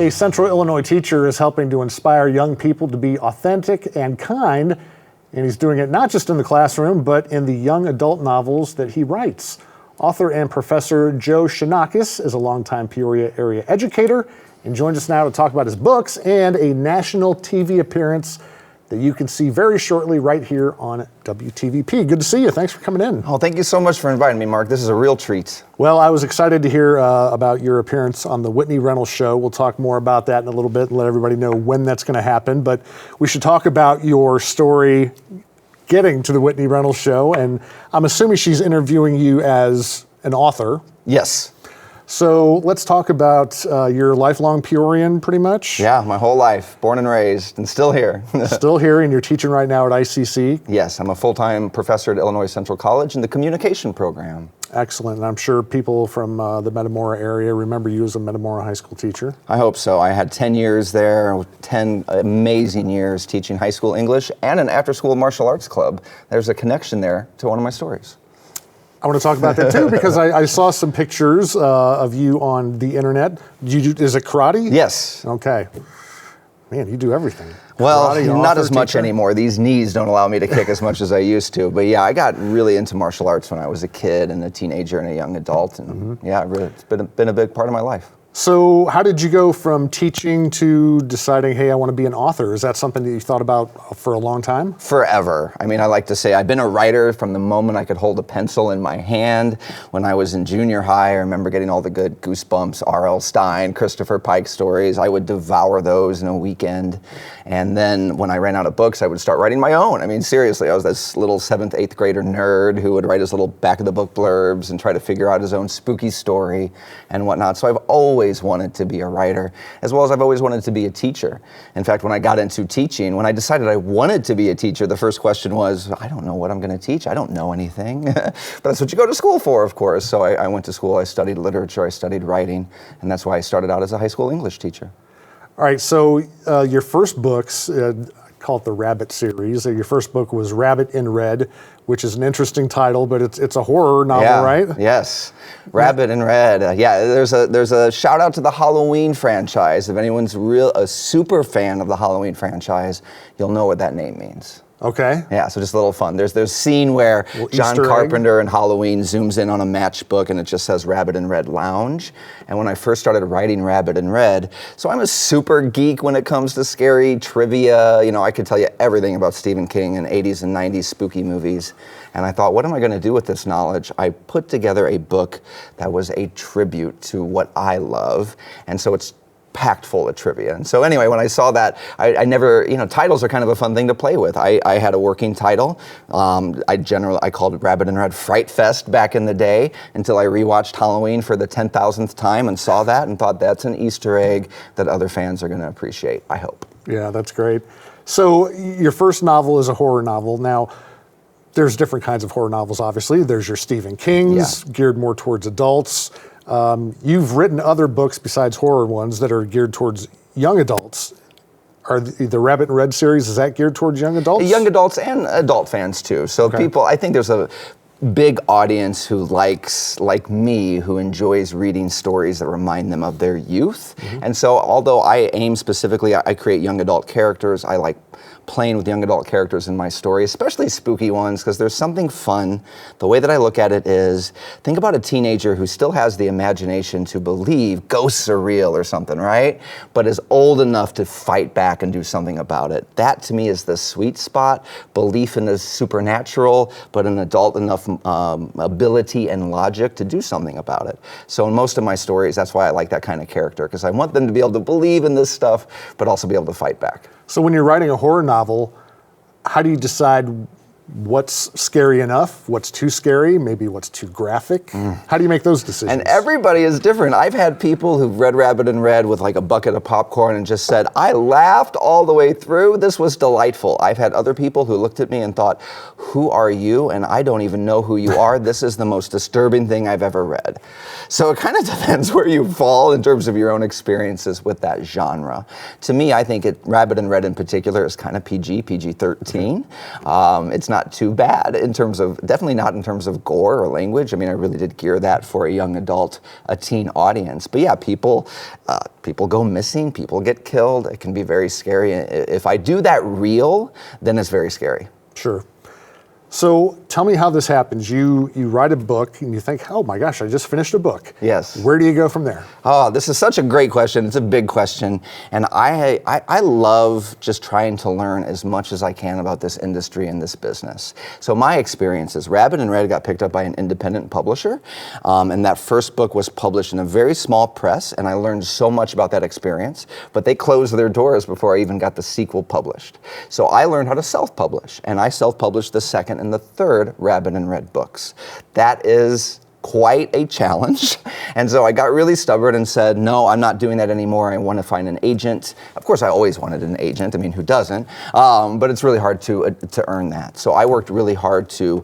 a Central Illinois teacher, is helping to inspire young people to be authentic and kind, and he's doing it not just in the classroom, but in the young adult novels that he writes. Author and professor Joe Chianakas is a longtime Peoria area educator and joins us now to talk about his books and a national TV appearance that you can see very shortly right here on WTVP. Good to see you. Thanks for coming in. Oh, thank you so much for inviting me, Mark. This is a real treat. Well, I was excited to hear about your appearance on the Whitney Reynolds Show. We'll talk more about that in a little bit and let everybody know when that's going to happen. But we should talk about your story getting to the Whitney Reynolds Show. And I'm assuming she's interviewing you as an author. Yes. So let's talk about your lifelong Peorian, pretty much. Yeah, my whole life, born and raised, and still here. Still here, and you're teaching right now at ICC? Yes, I'm a full-time professor at Illinois Central College in the communication program. Excellent, and I'm sure people from the Metamora area remember you as a Metamora high school teacher. I hope so. I had 10 years there, 10 amazing years teaching high school English and an after-school martial arts club. There's a connection there to one of my stories. I want to talk about that too, because I saw some pictures of you on the internet. Is it karate? Yes. Okay. Man, you do everything. Well, Karate, not as much teacher? anymore. These knees don't allow me to kick as much as I used to. But yeah, I got really into martial arts when I was a kid and a teenager and a young adult. And yeah, really, it's been a big part of my life. So how did you go from teaching to deciding, hey, I want to be an author? Is that something that you thought about for a long time? Forever. I mean, I like to say I've been a writer from the moment I could hold a pencil in my hand. When I was in junior high, I remember getting all the good Goosebumps, R.L. Stine, Christopher Pike stories. I would devour those in a weekend. And then when I ran out of books, I would start writing my own. I mean, seriously, I was this little 7th, 8th grader nerd who would write his little back of the book blurbs and try to figure out his own spooky story and whatnot. So I've always wanted to be a writer, as well as I've always wanted to be a teacher. In fact, when I got into teaching, when I decided I wanted to be a teacher, the first question was, I don't know what I'm going to teach. I don't know anything. But that's what you go to school for, of course. So I went to school, I studied literature, I studied writing, and that's why I started out as a high school English teacher. All right, so your first books, I call it the Rabbit series. Your first book was Rabbit in Red, which is an interesting title, but it's a horror novel, right? Yes, Rabbit in Red. Yeah, there's a shout out to the Halloween franchise. If anyone's a super fan of the Halloween franchise, you'll know what that name means. Okay. Yeah, so just a little fun. There's a scene where John Easter Carpenter in Halloween zooms in on a matchbook and it just says Rabbit in Red Lounge. And when I first started writing Rabbit in Red, so I'm a super geek when it comes to scary trivia. You know, I could tell you everything about Stephen King and 80s and 90s spooky movies. And I thought, what am I going to do with this knowledge? I put together a book that was a tribute to what I love. And so it's packed full of trivia. And so anyway, when I saw that, I never, titles are kind of a fun thing to play with. I had a working title. I called it Rabbit in Red Fright Fest back in the day until I rewatched Halloween for the 10,000th time and saw that and thought that's an Easter egg that other fans are going to appreciate, I hope. Yeah, that's great. So your first novel is a horror novel. Now, there's different kinds of horror novels, obviously. There's your Stephen King's, geared more towards adults. You've written other books besides horror ones that are geared towards young adults. Are the Rabbit in Red series, is that geared towards young adults? Young adults and adult fans too. So people, I think there's a big audience who likes, like me, who enjoys reading stories that remind them of their youth. And so although I aim specifically, I create young adult characters, I like playing with young adult characters in my story, especially spooky ones, because there's something fun. The way that I look at it is, think about a teenager who still has the imagination to believe ghosts are real or something, right? But is old enough to fight back and do something about it. That to me is the sweet spot, belief in the supernatural, but an adult enough ability and logic to do something about it. So in most of my stories, that's why I like that kind of character, because I want them to be able to believe in this stuff, but also be able to fight back. So when you're writing a horror novel, how do you decide what's scary enough, what's too scary, maybe what's too graphic? How do you make those decisions? And everybody is different. I've had people who've read Rabbit in Red with like a bucket of popcorn and just said, I laughed all the way through. This was delightful. I've had other people who looked at me and thought, who are you? And I don't even know who you are. This is the most disturbing thing I've ever read. So it kind of depends where you fall in terms of your own experiences with that genre. To me, I think Rabbit in Red in particular is kind of PG-13. It's not too bad in terms of, definitely not in terms of gore or language. I mean, I really did gear that for a young adult, a teen audience. But yeah, people go missing, people get killed. It can be very scary. If I do that real, then it's very scary. Sure. So tell me how this happens. You write a book and you think, oh my gosh, I just finished a book. Yes. Where do you go from there? Oh, this is such a great question. It's a big question. And I love just trying to learn as much as I can about this industry and this business. So my experience is Rabbit and Red got picked up by an independent publisher. And that first book was published in a very small press. And I learned so much about that experience. But they closed their doors before I even got the sequel published. So I learned how to self-publish. And I self-published the second and the third Rabbit and Red books. That is quite a challenge. And so I got really stubborn and said, no, I'm not doing that anymore. I want to find an agent. Of course, I always wanted an agent. I mean, who doesn't? But it's really hard to earn that. So I worked really hard to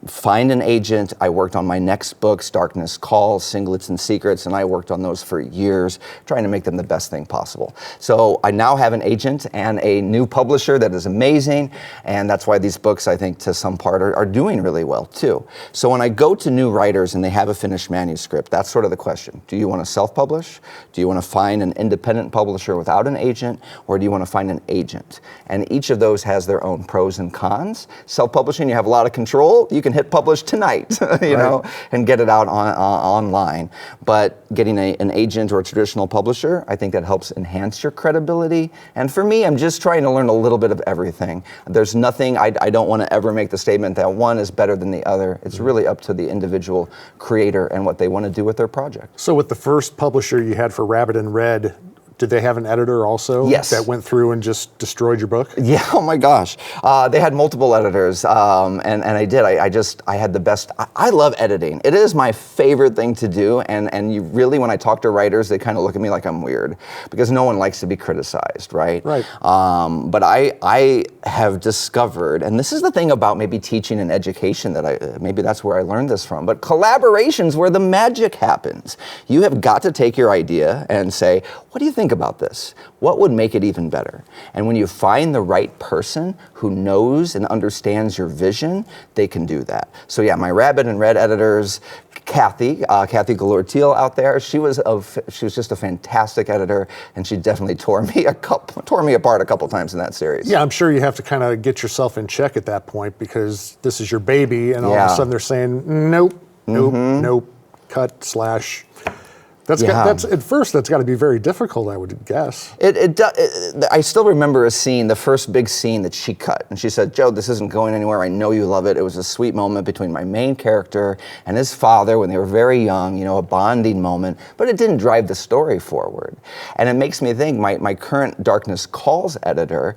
find an agent. I worked on my next books, Darkness Calls, Singlets and Secrets, and I worked on those for years, trying to make them the best thing possible. So I now have an agent and a new publisher that is amazing, and that's why these books, I think, to some part are doing really well, too. So when I go to new writers and they have a finished manuscript, that's sort of the question. Do you want to self-publish? Do you want to find an independent publisher without an agent? Or do you want to find an agent? And each of those has their own pros and cons. Self-publishing, you have a lot of control. You can hit publish tonight, you know, and get it out online. But getting an agent or a traditional publisher, I think that helps enhance your credibility. And for me, I'm just trying to learn a little bit of everything. There's nothing, I don't want to ever make the statement that one is better than the other. It's really up to the individual creator and what they want to do with their project. So with the first publisher you had for Rabbit and Red, did they have an editor also? Yes. That went through and just destroyed your book? Yeah, oh my gosh. They had multiple editors, and I did. I had the best. I love editing. It is my favorite thing to do, and you really, when I talk to writers, they kind of look at me like I'm weird, because no one likes to be criticized, right? Right. But I have discovered, and this is the thing about maybe teaching and education that maybe that's where I learned this from, but collaboration's where the magic happens. You have got to take your idea and say, what do you think about this? What would make it even better? And when you find the right person who knows and understands your vision, they can do that. So yeah, my Rabbit and Red editors, Kathy Galore-Teal out there, she was just a fantastic editor, and she definitely tore me apart a couple times in that series. Yeah, I'm sure you have to kind of get yourself in check at that point, because this is your baby, and all of a sudden they're saying, nope, cut, slash. That's at first that's got to be very difficult, I would guess. I still remember a scene, the first big scene that she cut, and she said, Joe, this isn't going anywhere. I know you love it. It was a sweet moment between my main character and his father when they were very young, you know, a bonding moment, but it didn't drive the story forward. And it makes me think, my current Darkness Calls editor,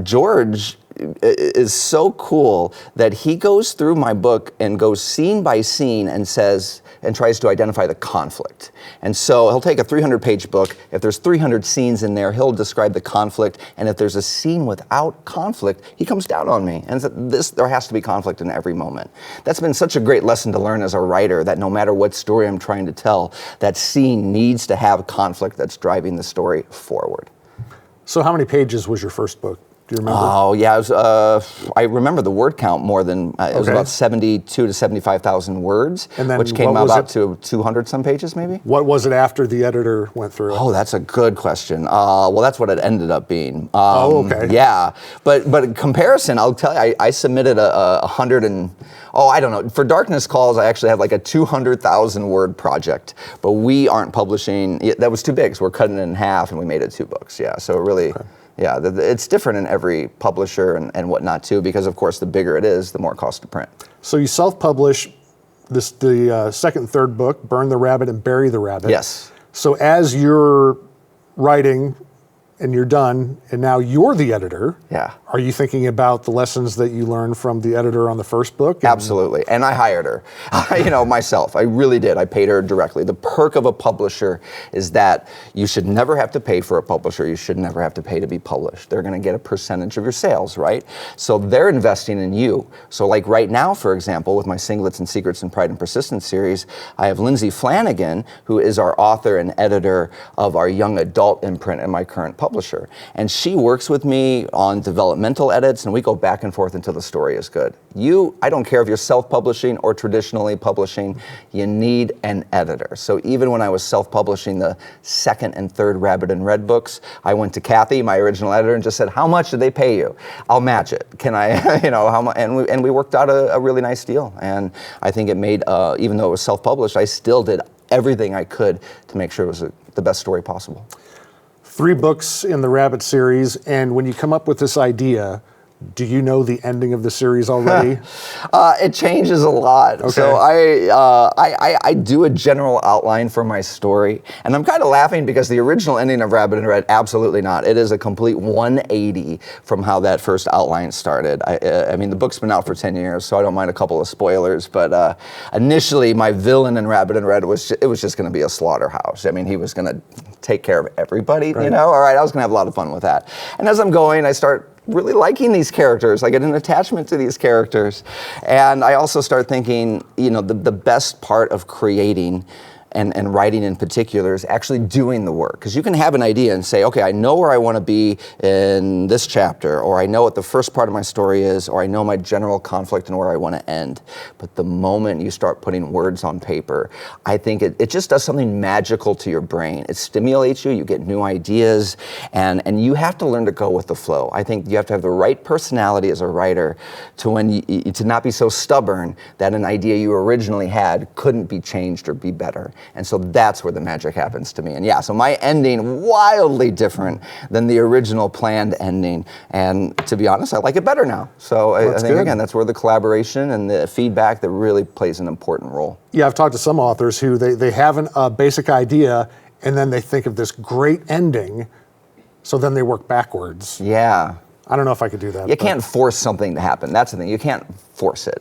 George, is so cool that he goes through my book and goes scene by scene and says, and tries to identify the conflict. And so he'll take a 300-page book. If there's 300 scenes in there, he'll describe the conflict. And if there's a scene without conflict, he comes down on me and says, there has to be conflict in every moment. That's been such a great lesson to learn as a writer, that no matter what story I'm trying to tell, that scene needs to have conflict that's driving the story forward. So how many pages was your first book? Do you remember? Oh, yeah. It was, I remember the word count more than, it was about 72 to 75,000 words, and then which came out to 200 some pages, maybe. What was it after the editor went through it? Oh, that's a good question. Well, that's what it ended up being. Okay. Yeah. But in comparison, I'll tell you, I submitted a 100 and, I don't know. For Darkness Calls, I actually had like a 200,000 word project, but we aren't publishing, that was too big, so we're cutting it in half and we made it 2 books. Yeah, so it really... Okay. Yeah, it's different in every publisher and whatnot too, because of course the bigger it is, the more cost to print. So you self-publish the second and third book, Burn the Rabbit and Bury the Rabbit. Yes. So as you're writing and you're done, and now you're the editor. Yeah. Are you thinking about the lessons that you learned from the editor on the first book? Absolutely, and I hired her, myself. I really did. I paid her directly. The perk of a publisher is that you should never have to pay for a publisher. You should never have to pay to be published. They're going to get a percentage of your sales, right? So they're investing in you. So like right now, for example, with my Singlets and Secrets and Pride and Persistence series, I have Lindsay Flanagan, who is our author and editor of our young adult imprint in my current publisher. And she works with me on developmental edits, and we go back and forth until the story is good. I don't care if you're self-publishing or traditionally publishing, you need an editor. So even when I was self-publishing the second and third Rabbit and Red books, I went to Kathy, my original editor, and just said, how much did they pay you? I'll match it. Can I, how much? And we worked out a really nice deal. And I think it made, even though it was self-published, I still did everything I could to make sure it was the best story possible. 3 books in the Rabbit series, and when you come up with this idea, do you know the ending of the series already? It changes a lot. Okay. So I do a general outline for my story, and I'm kind of laughing because the original ending of Rabbit and Red, absolutely not. It is a complete 180 from how that first outline started. I mean, the book's been out for 10 years, so I don't mind a couple of spoilers, but initially my villain in Rabbit and Red it was just going to be a slaughterhouse. I mean, he was going to take care of everybody, right. All right, I was going to have a lot of fun with that. And as I'm going, I start really liking these characters. I get an attachment to these characters. And I also start thinking, the best part of creating and writing in particular is actually doing the work. Because you can have an idea and say, okay, I know where I want to be in this chapter, or I know what the first part of my story is, or I know my general conflict and where I want to end. But the moment you start putting words on paper, I think it just does something magical to your brain. It stimulates you, you get new ideas, and you have to learn to go with the flow. I think you have to have the right personality as a writer to not be so stubborn that an idea you originally had couldn't be changed or be better. And so that's where the magic happens to me. And yeah, so my ending, wildly different than the original planned ending. And to be honest, I like it better now. So I think, again, that's where the collaboration and the feedback that really plays an important role. Yeah, I've talked to some authors who they have a basic idea, and then they think of this great ending, so then they work backwards. Yeah. I don't know if I could do that. You can't force something to happen. That's the thing. You can't force it.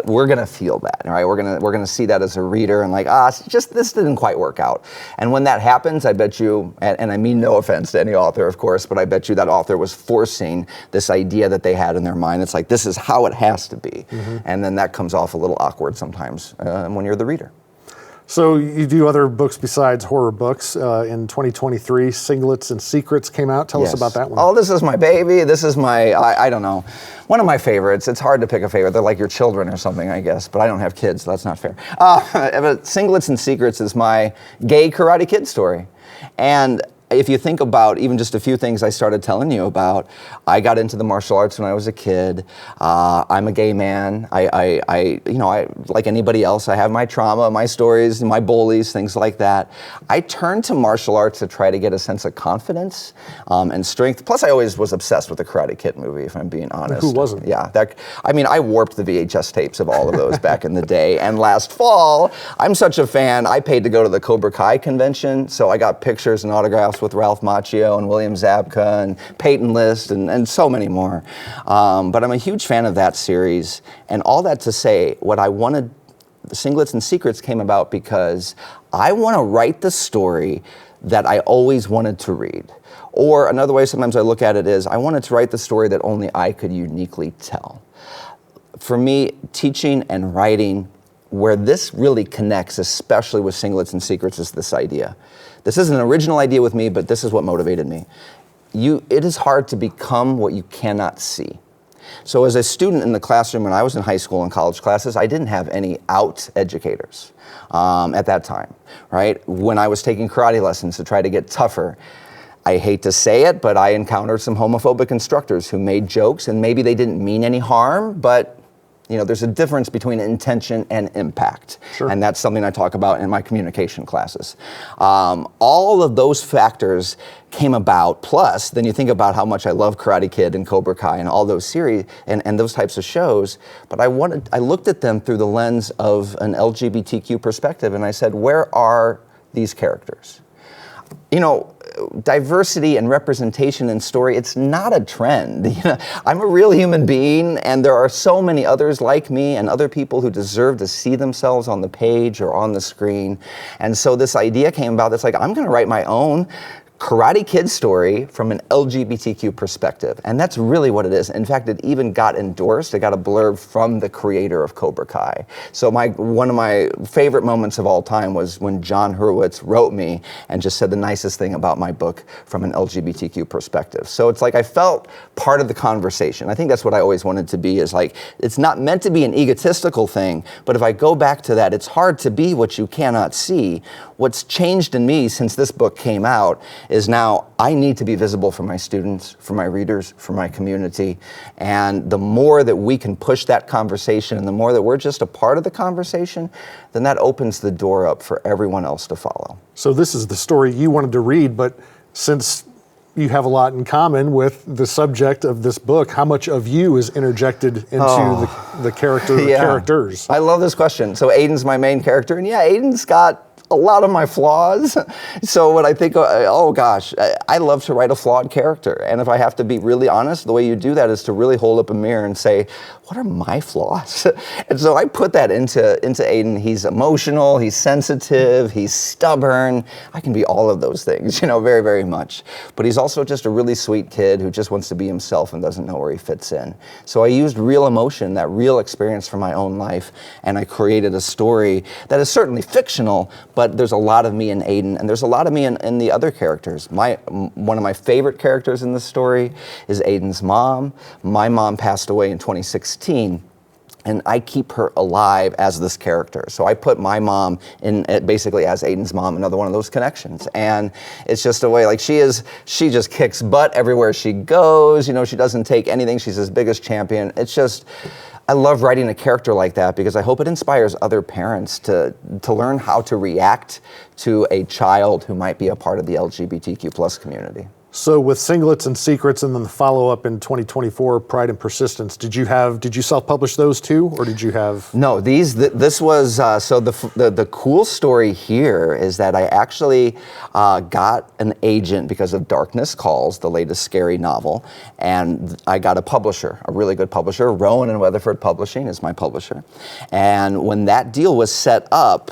We're gonna feel that, right? We're gonna see that as a reader and this didn't quite work out. And when that happens, I bet you, and I mean no offense to any author, of course, but I bet you that author was forcing this idea that they had in their mind. It's like, this is how it has to be. Mm-hmm. And then that comes off a little awkward sometimes when you're the reader. So you do other books besides horror books. In 2023, Singlets and Secrets came out. Tell us about that one. Oh, this is my baby. This is my, I don't know, one of my favorites. It's hard to pick a favorite. They're like your children or something, I guess, but I don't have kids, so that's not fair. But Singlets and Secrets is my gay Karate Kid story. And if you think about even just a few things I started telling you about, I got into the martial arts when I was a kid. I'm a gay man. I like anybody else, I have my trauma, my stories, my bullies, things like that. I turned to martial arts to try to get a sense of confidence and strength. Plus, I always was obsessed with the Karate Kid movie, if I'm being honest. Who wasn't? Yeah, I warped the VHS tapes of all of those back in the day. And last fall, I'm such a fan, I paid to go to the Cobra Kai convention, so I got pictures and autographs with Ralph Macchio and William Zabka and Peyton List and so many more. But I'm a huge fan of that series. And all that to say, what I wanted, the Singlets and Secrets came about because I want to write the story that I always wanted to read. Or another way sometimes I look at it is, I wanted to write the story that only I could uniquely tell. For me, teaching and writing, where this really connects, especially with Singlets and Secrets, is this idea. This is an original idea with me, but this is what motivated me. It is hard to become what you cannot see. So as a student in the classroom, when I was in high school and college classes, I didn't have any out educators at that time, right? When I was taking karate lessons to try to get tougher, I hate to say it, but I encountered some homophobic instructors who made jokes, and maybe they didn't mean any harm, but there's a difference between intention and impact. Sure. And that's something I talk about in my communication classes. All of those factors came about, plus then you think about how much I love Karate Kid and Cobra Kai and all those series and those types of shows, but I looked at them through the lens of an LGBTQ perspective, and I said, where are these characters? Diversity and representation in story, it's not a trend. I'm a real human being, and there are so many others like me and other people who deserve to see themselves on the page or on the screen. And so this idea came about that's like, I'm going to write my own Karate Kid story from an LGBTQ perspective. And that's really what it is. In fact, it even got endorsed. It got a blurb from the creator of Cobra Kai. So one of my favorite moments of all time was when John Hurwitz wrote me and just said the nicest thing about my book from an LGBTQ perspective. So it's like I felt part of the conversation. I think that's what I always wanted to be, is like, it's not meant to be an egotistical thing, but if I go back to that, it's hard to be what you cannot see. What's changed in me since this book came out is now I need to be visible for my students, for my readers, for my community. And the more that we can push that conversation and the more that we're just a part of the conversation, then that opens the door up for everyone else to follow. So this is the story you wanted to read, but since you have a lot in common with the subject of this book, how much of you is interjected into the characters? I love this question. So Aiden's my main character, and yeah, Aiden's got a lot of my flaws. So when I think, oh gosh, I love to write a flawed character. And if I have to be really honest, the way you do that is to really hold up a mirror and say, what are my flaws? And so I put that into Aiden. He's emotional, he's sensitive, he's stubborn. I can be all of those things, very, very much. But he's also just a really sweet kid who just wants to be himself and doesn't know where he fits in. So I used real emotion, that real experience from my own life, and I created a story that is certainly fictional, but there's a lot of me in Aiden, and there's a lot of me in the other characters. One of my favorite characters in this story is Aiden's mom. My mom passed away in 2016. And I keep her alive as this character. So I put my mom in basically as Aiden's mom, another one of those connections. And it's just a way, like she just kicks butt everywhere she goes. She doesn't take anything. She's his biggest champion. It's just, I love writing a character like that because I hope it inspires other parents to learn how to react to a child who might be a part of the LGBTQ plus community. So with Singlets and Secrets and then the follow-up in 2024, Pride and Persistence, did you self-publish those too, or did you have? No, this was, so the cool story here is that I actually got an agent because of Darkness Calls, the latest scary novel, and I got a publisher, a really good publisher. Rowan and Weatherford Publishing is my publisher. And when that deal was set up,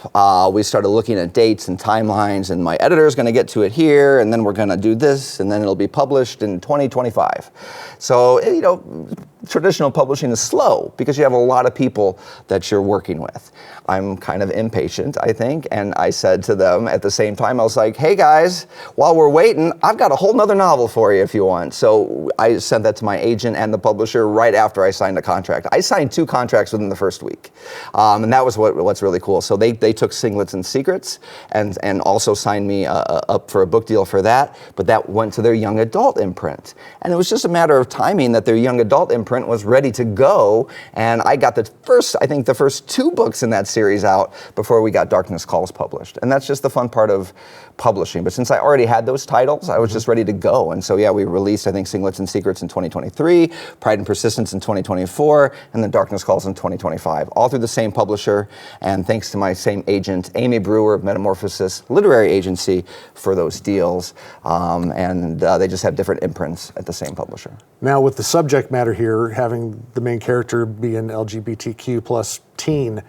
we started looking at dates and timelines, and my editor is going to get to it here, and then we're going to do this, and then it'll be published in 2025. So, traditional publishing is slow because you have a lot of people that you're working with. I'm kind of impatient, I think, and I said to them at the same time, I was like, hey guys, while we're waiting, I've got a whole nother novel for you if you want. So I sent that to my agent and the publisher right after I signed a contract. I signed 2 contracts within the first week, and that was what's really cool. So they took Singlets and Secrets and also signed me up for a book deal for that, but that went to their young adult imprint. And it was just a matter of timing that their young adult imprint was ready to go, and I got the first 2 books in that series out before we got Darkness Calls published. And that's just the fun part of publishing. But since I already had those titles, I was just ready to go. And so yeah, we released, I think, Singlets and Secrets in 2023, Pride and Persistence in 2024, and then Darkness Calls in 2025, all through the same publisher, and thanks to my same agent, Amy Brewer of Metamorphosis Literary Agency, for those deals. And they just have different imprints at the same publisher. Now with the subject matter here, having the main character be an LGBTQ plus teen,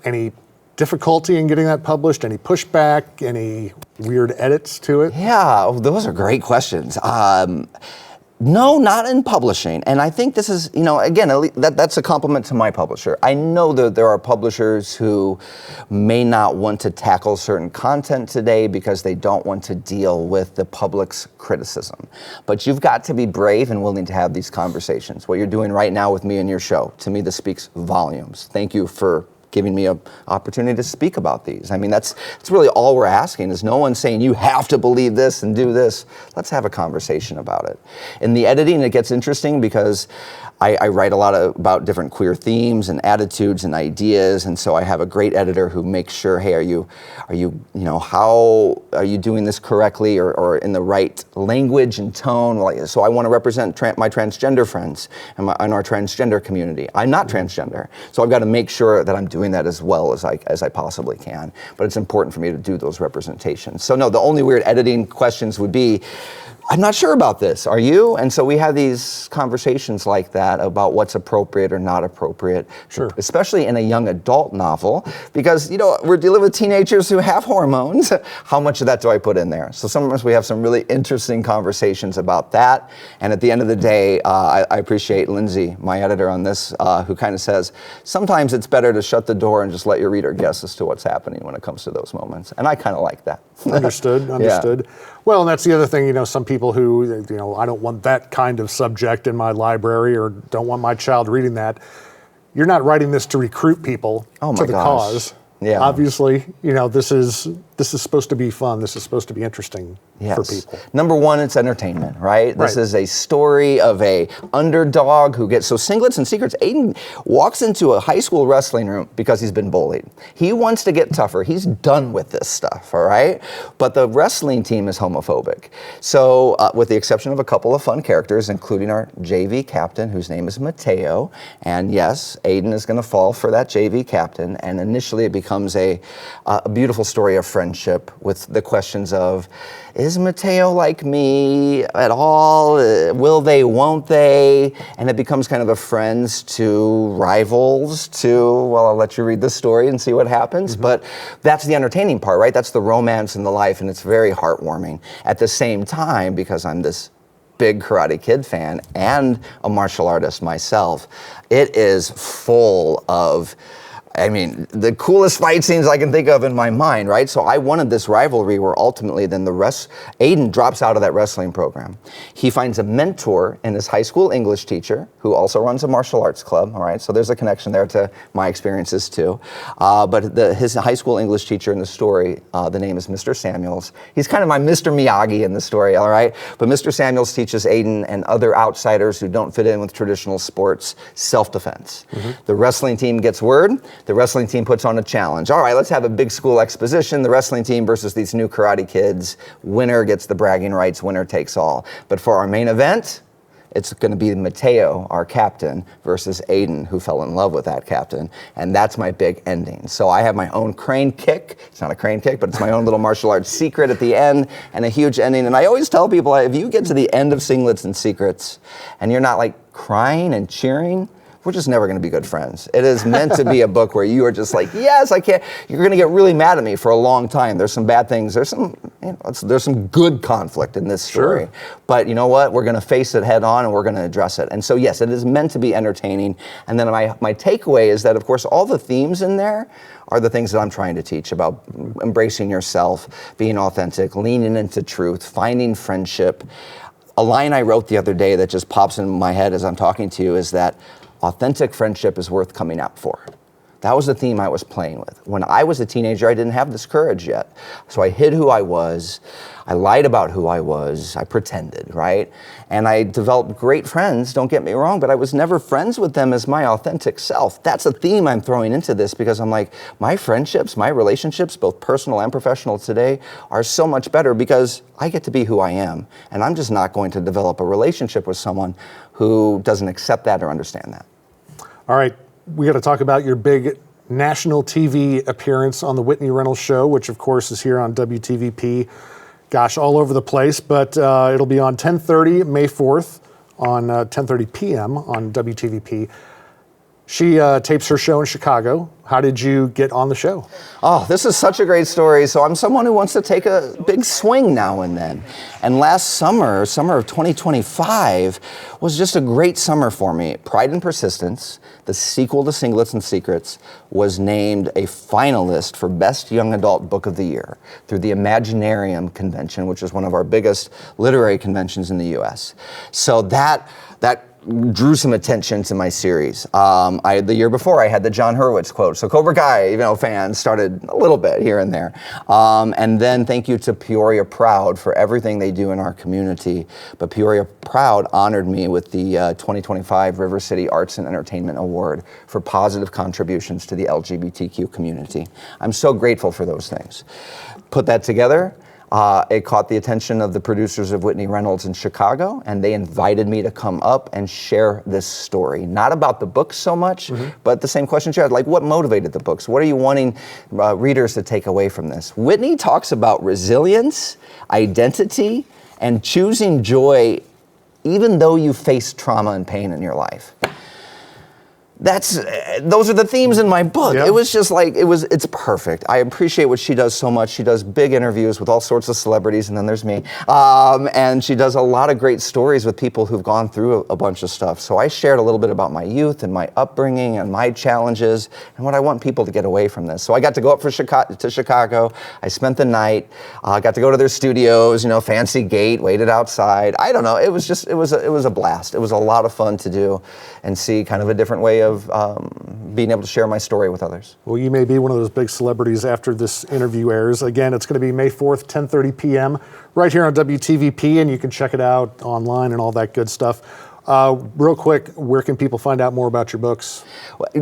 any difficulty in getting that published? Any pushback? Any weird edits to it? Yeah, those are great questions. No, not in publishing. And I think this is, again, that's a compliment to my publisher. I know that there are publishers who may not want to tackle certain content today because they don't want to deal with the public's criticism. But you've got to be brave and willing to have these conversations. What you're doing right now with me and your show, to me, this speaks volumes. Thank you for giving me an opportunity to speak about these. I mean, that's really all we're asking, is no one saying you have to believe this and do this. Let's have a conversation about it. In the editing, it gets interesting because I write a lot about different queer themes and attitudes and ideas, and so I have a great editor who makes sure, hey, how are you doing this correctly or in the right language and tone? So I want to represent my transgender friends and our transgender community. I'm not transgender, so I've got to make sure that I'm doing that as well as I possibly can. But it's important for me to do those representations. So no, the only weird editing questions would be, I'm not sure about this. Are you? And so we have these conversations like that about what's appropriate or not appropriate, Sure. especially in a young adult novel, because, you know, we're dealing with teenagers who have hormones. How much of that do I put in there? So sometimes we have some really interesting conversations about that. And at the end of the day, I appreciate Lindsay, my editor on this, who kind of says, sometimes it's better to shut the door and just let your reader guess as to what's happening when it comes to those moments. And I kind of like that. Understood. Yeah. Well, and that's the other thing, you know, some people who, you know, I don't want that kind of subject in my library or don't want my child reading that. You're not writing this to recruit people to the cause. Yeah. Obviously, you know, this is supposed to be fun. This is supposed to be interesting for people. Number one, it's entertainment, right? This Right. is a story of a underdog who gets, so Singlets and Secrets, Aiden walks into a high school wrestling room because he's been bullied. He wants to get tougher. He's done with this stuff, all right? But the wrestling team is homophobic. So with the exception of a couple of fun characters, including our JV captain, whose name is Mateo. And yes, Aiden is going to fall for that JV captain. And initially it becomes a beautiful story of friendship with the questions of, is Mateo like me at all? Will they, won't they? And it becomes kind of a friends to rivals to, well, I'll let you read the story and see what happens. Mm-hmm. But that's the entertaining part, right? That's the romance and the life, and it's very heartwarming. At the same time, because I'm this big Karate Kid fan and a martial artist myself, it is full of, I mean, the coolest fight scenes I can think of in my mind, right? So I wanted this rivalry where ultimately then Aiden drops out of that wrestling program. He finds a mentor in his high school English teacher who also runs a martial arts club, all right? So there's a connection there to my experiences too. But his high school English teacher in the story, the name is Mr. Samuels. He's kind of my Mr. Miyagi in the story, all right? But Mr. Samuels teaches Aiden and other outsiders who don't fit in with traditional sports self-defense. Mm-hmm. The wrestling team gets word. The wrestling team puts on a challenge. All right, let's have a big school exposition. The wrestling team versus these new karate kids. Winner gets the bragging rights. Winner takes all. But for our main event, it's going to be Mateo, our captain, versus Aiden, who fell in love with that captain. And that's my big ending. So I have my own crane kick. It's not a crane kick, but it's my own little martial arts secret at the end and a huge ending. And I always tell people, if you get to the end of Singlets and Secrets and you're not like crying and cheering, we're just never going to be good friends. It is meant to be a book where you are just like, yes, I can't. You're going to get really mad at me for a long time. There's some bad things. There's some good conflict in this story. Sure. But you know what? We're going to face it head on and we're going to address it. And so yes, it is meant to be entertaining. And then my takeaway is that, of course, all the themes in there are the things that I'm trying to teach about embracing yourself, being authentic, leaning into truth, finding friendship. A line I wrote the other day that just pops in my head as I'm talking to you is that authentic friendship is worth coming out for. That was the theme I was playing with. When I was a teenager, I didn't have this courage yet. So I hid who I was. I lied about who I was. I pretended, right? And I developed great friends, don't get me wrong, but I was never friends with them as my authentic self. That's a theme I'm throwing into this because I'm like, my friendships, my relationships, both personal and professional today, are so much better because I get to be who I am. And I'm just not going to develop a relationship with someone who doesn't accept that or understand that. All right, we got to talk about your big national TV appearance on the Whitney Reynolds Show, which of course is here on WTVP. Gosh, all over the place, but it'll be on 10:30 May 4th on 10:30 p.m. on WTVP. She tapes her show in Chicago. How did you get on the show? Oh, this is such a great story. So I'm someone who wants to take a big swing now and then. And last summer of 2025, was just a great summer for me. Pride and Persistence, the sequel to Singlets and Secrets, was named a finalist for Best Young Adult Book of the Year through the Imaginarium Convention, which is one of our biggest literary conventions in the U.S. So that drew some attention to my series. The year before, I had the John Hurwitz quote. So Cobra Kai, fans started a little bit here and there. And then thank you to Peoria Proud for everything they do in our community. But Peoria Proud honored me with the 2025 River City Arts and Entertainment Award for positive contributions to the LGBTQ community. I'm so grateful for those things. Put that together. It caught the attention of the producers of Whitney Reynolds in Chicago, and they invited me to come up and share this story. Not about the books so much, but the same questions you had, like what motivated the books? What are you wanting readers to take away from this? Whitney talks about resilience, identity, and choosing joy even though you face trauma and pain in your life. Those are the themes in my book. Yeah. It was just like, it's perfect. I appreciate what she does so much. She does big interviews with all sorts of celebrities, and then there's me. And she does a lot of great stories with people who've gone through a bunch of stuff. So I shared a little bit about my youth and my upbringing and my challenges and what I want people to get away from this. So I got to go up to Chicago. I spent the night, got to go to their studios, fancy gate, waited outside. I don't know, it was a blast. It was a lot of fun to do and see kind of a different way of being able to share my story with others. Well, you may be one of those big celebrities after this interview airs. Again, it's going to be May 4th, 10:30 p.m. right here on WTVP, and you can check it out online and all that good stuff. Real quick, where can people find out more about your books?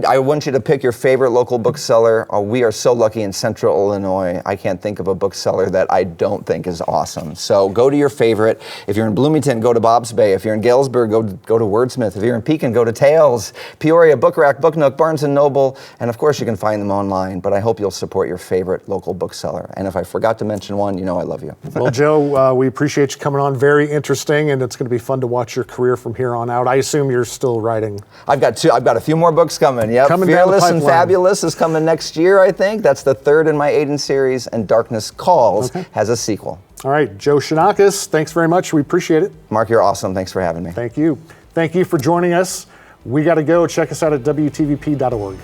I want you to pick your favorite local bookseller. We are so lucky in Central Illinois. I can't think of a bookseller that I don't think is awesome. So go to your favorite. If you're in Bloomington, go to Bob's Bay. If you're in Galesburg, go to Wordsmith. If you're in Pekin, go to Tales. Peoria, Book Rack, Book Nook, Barnes & Noble. And of course, you can find them online. But I hope you'll support your favorite local bookseller. And if I forgot to mention one, I love you. Well, Joe, we appreciate you coming on. Very interesting, and it's going to be fun to watch your career from here on out. I assume you're still writing. I've got a few more books coming. Yep. Coming Fearless down the and pipeline. Fabulous is coming next year, I think. That's the third in my Aiden series, and Darkness Calls has a sequel. All right, Joe Chianakas, thanks very much. We appreciate it. Mark, you're awesome. Thanks for having me. Thank you. Thank you for joining us. We got to go. Check us out at WTVP.org.